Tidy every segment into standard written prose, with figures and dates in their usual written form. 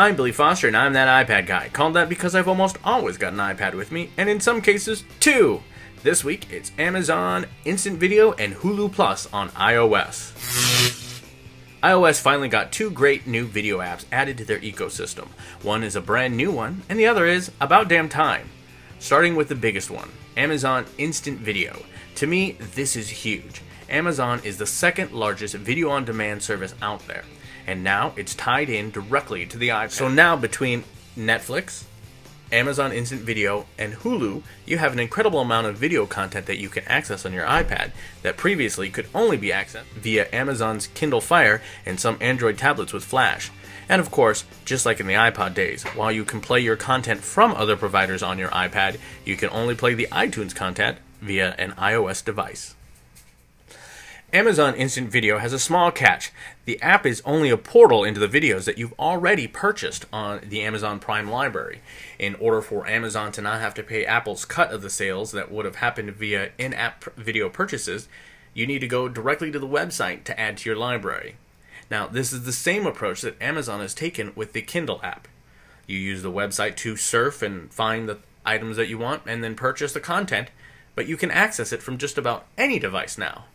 I'm Bily Foster and I'm that iPad guy. Called that because I've almost always got an iPad with me, and in some cases, two. This week, it's Amazon Instant Video and Hulu Plus on iOS. iOS finally got two great new video apps added to their ecosystem. One is a brand new one, and the other is about damn time. Starting with the biggest one, Amazon Instant Video. To me, this is huge. Amazon is the second largest video on demand service out there, and now it's tied in directly to the iPad. So now between Netflix, Amazon Instant Video, and Hulu, you have an incredible amount of video content that you can access on your iPad that previously could only be accessed via Amazon's Kindle Fire and some Android tablets with Flash. And of course, just like in the iPod days, while you can play your content from other providers on your iPad, you can only play the iTunes content via an iOS device. Amazon Instant Video has a small catch. The app is only a portal into the videos that you've already purchased on the Amazon Prime library. In order for Amazon to not have to pay Apple's cut of the sales that would have happened via in-app video purchases, you need to go directly to the website to add to your library. Now, this is the same approach that Amazon has taken with the Kindle app. You use the website to surf and find the items that you want and then purchase the content, but you can access it from just about any device now.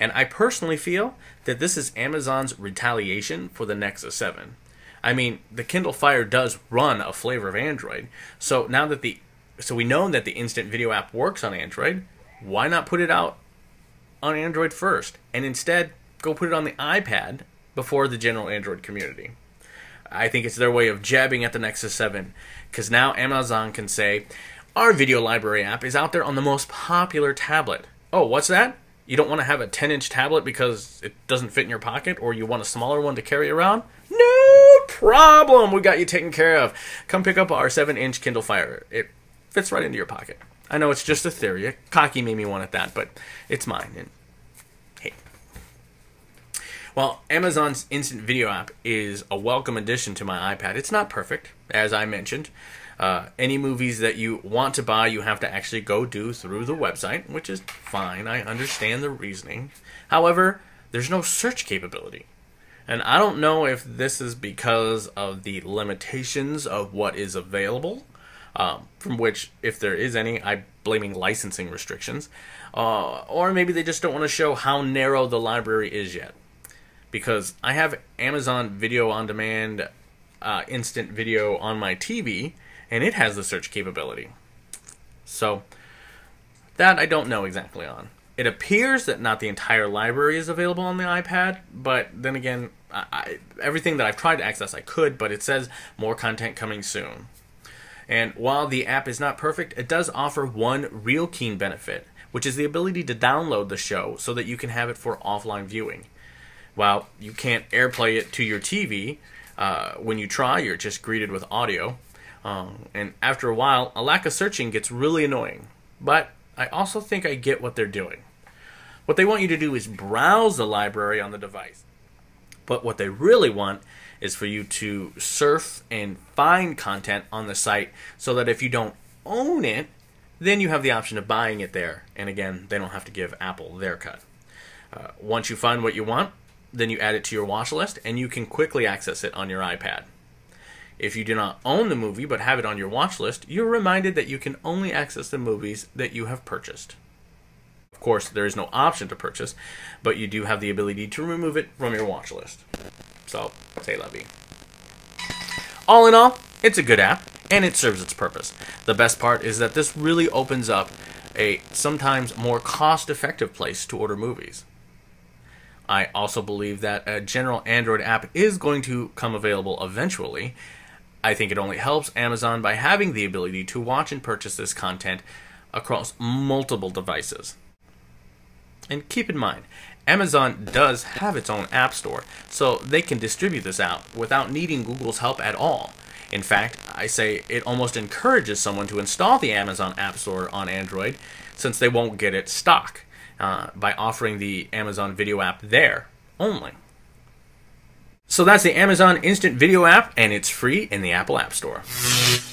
And I personally feel that this is Amazon's retaliation for the Nexus 7. I mean, the Kindle Fire does run a flavor of Android, so now that we know that the Instant Video app works on Android, why not put it out on Android first, and instead go put it on the iPad before the general Android community? I think it's their way of jabbing at the Nexus 7, because now Amazon can say, our video library app is out there on the most popular tablet. Oh, what's that? You don't want to have a 10-inch tablet because it doesn't fit in your pocket, or you want a smaller one to carry around? No problem! We got you taken care of. Come pick up our 7-inch Kindle Fire. It fits right into your pocket. I know it's just a theory. Cocky made me want it that, but it's mine. And hey. While Amazon's Instant Video app is a welcome addition to my iPad, it's not perfect, as I mentioned. Any movies that you want to buy, you have to actually go do through the website, which is fine. I understand the reasoning. However, there's no search capability. And I don't know if this is because of the limitations of what is available, from which, if there is any, I'm blaming licensing restrictions, or maybe they just don't want to show how narrow the library is yet. Because I have Amazon Video on Demand Instant Video on my TV, and it has the search capability. So, that I don't know exactly on. It appears that not the entire library is available on the iPad, but then again, everything that I've tried to access I could, but it says more content coming soon. And while the app is not perfect, it does offer one real keen benefit, which is the ability to download the show so that you can have it for offline viewing. While you can't AirPlay it to your TV, when you try, you're just greeted with audio. And after a while, a lack of searching gets really annoying. But I also think I get what they're doing. What they want you to do is browse the library on the device. But what they really want is for you to surf and find content on the site so that if you don't own it, then you have the option of buying it there. And again, they don't have to give Apple their cut. Once you find what you want, then you add it to your watch list and you can quickly access it on your iPad. If you do not own the movie but have it on your watch list, you're reminded that you can only access the movies that you have purchased. Of course, there is no option to purchase, but you do have the ability to remove it from your watch list. So, say la vie. All in all, it's a good app, and it serves its purpose. The best part is that this really opens up a sometimes more cost-effective place to order movies. I also believe that a general Android app is going to come available eventually. I think it only helps Amazon by having the ability to watch and purchase this content across multiple devices. And keep in mind, Amazon does have its own app store, so they can distribute this out without needing Google's help at all. In fact, I say it almost encourages someone to install the Amazon App Store on Android, since they won't get it stock, by offering the Amazon Video app there only. So that's the Amazon Instant Video app, and it's free in the Apple App Store.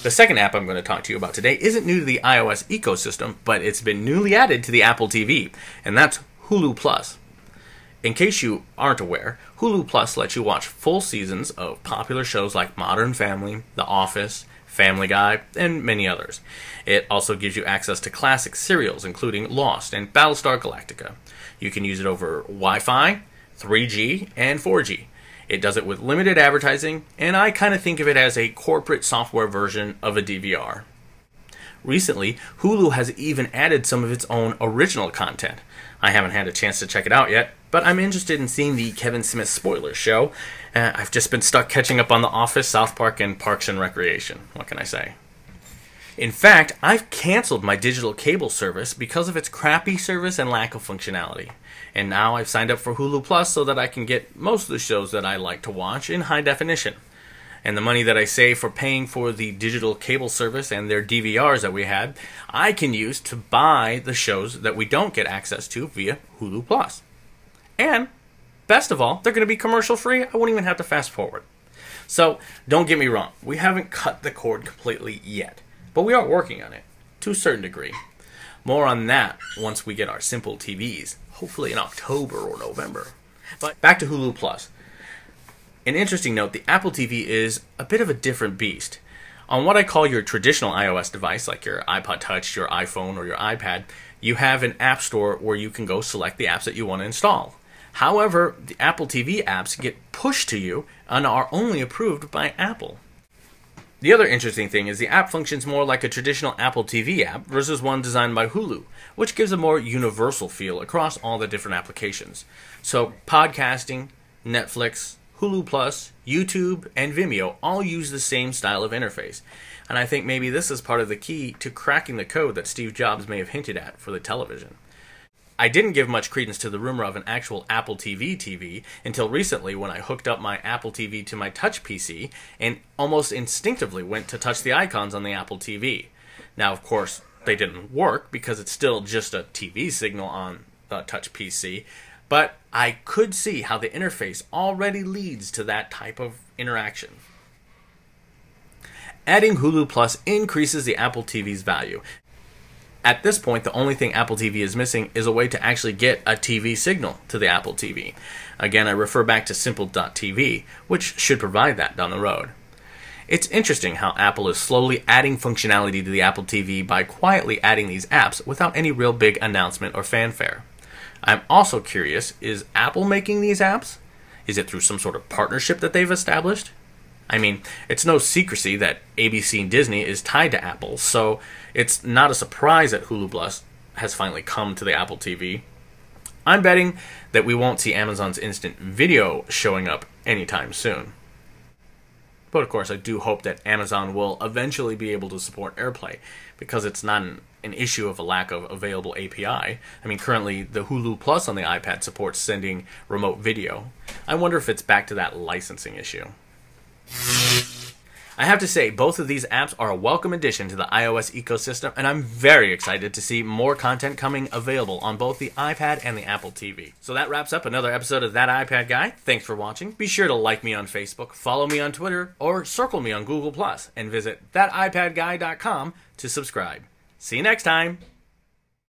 The second app I'm going to talk to you about today isn't new to the iOS ecosystem, but it's been newly added to the Apple TV, and that's Hulu Plus. In case you aren't aware, Hulu Plus lets you watch full seasons of popular shows like Modern Family, The Office, Family Guy, and many others. It also gives you access to classic serials including Lost and Battlestar Galactica. You can use it over Wi-Fi, 3G, and 4G. It does it with limited advertising, and I kind of think of it as a corporate software version of a DVR. Recently, Hulu has even added some of its own original content. I haven't had a chance to check it out yet, but I'm interested in seeing the Kevin Smith spoiler show. I've just been stuck catching up on The Office, South Park, and Parks and Recreation. What can I say? In fact, I've canceled my digital cable service because of its crappy service and lack of functionality. And now I've signed up for Hulu Plus so that I can get most of the shows that I like to watch in high definition. And the money that I save for paying for the digital cable service and their DVRs that we had, I can use to buy the shows that we don't get access to via Hulu Plus. And, best of all, they're going to be commercial free. I won't even have to fast forward. So, don't get me wrong. We haven't cut the cord completely yet. But we are working on it, to a certain degree. More on that once we get our simple TVs, hopefully in October or November. But back to Hulu Plus. An interesting note, the Apple TV is a bit of a different beast. On what I call your traditional iOS device, like your iPod Touch, your iPhone, or your iPad, you have an app store where you can go select the apps that you want to install. However, the Apple TV apps get pushed to you and are only approved by Apple. The other interesting thing is the app functions more like a traditional Apple TV app versus one designed by Hulu, which gives a more universal feel across all the different applications. So podcasting, Netflix, Hulu Plus, YouTube, and Vimeo all use the same style of interface. And I think maybe this is part of the key to cracking the code that Steve Jobs may have hinted at for the television. I didn't give much credence to the rumor of an actual Apple TV until recently when I hooked up my Apple TV to my Touch PC and almost instinctively went to touch the icons on the Apple TV. Now, of course, they didn't work because it's still just a TV signal on the Touch PC, but I could see how the interface already leads to that type of interaction. Adding Hulu Plus increases the Apple TV's value. At this point, the only thing Apple TV is missing is a way to actually get a TV signal to the Apple TV. Again, I refer back to Simple.TV, which should provide that down the road. It's interesting how Apple is slowly adding functionality to the Apple TV by quietly adding these apps without any real big announcement or fanfare. I'm also curious, is Apple making these apps? Is it through some sort of partnership that they've established? I mean, it's no secrecy that ABC and Disney is tied to Apple, so it's not a surprise that Hulu Plus has finally come to the Apple TV. I'm betting that we won't see Amazon's instant video showing up anytime soon. But of course, I do hope that Amazon will eventually be able to support AirPlay, because it's not an issue of a lack of available API. I mean, currently the Hulu Plus on the iPad supports sending remote video. I wonder if it's back to that licensing issue. I have to say, both of these apps are a welcome addition to the iOS ecosystem, and I'm very excited to see more content coming available on both the iPad and the Apple TV. So that wraps up another episode of That iPad Guy. Thanks for watching. Be sure to like me on Facebook, follow me on Twitter, or circle me on Google+, and visit thatipadguy.com to subscribe. See you next time!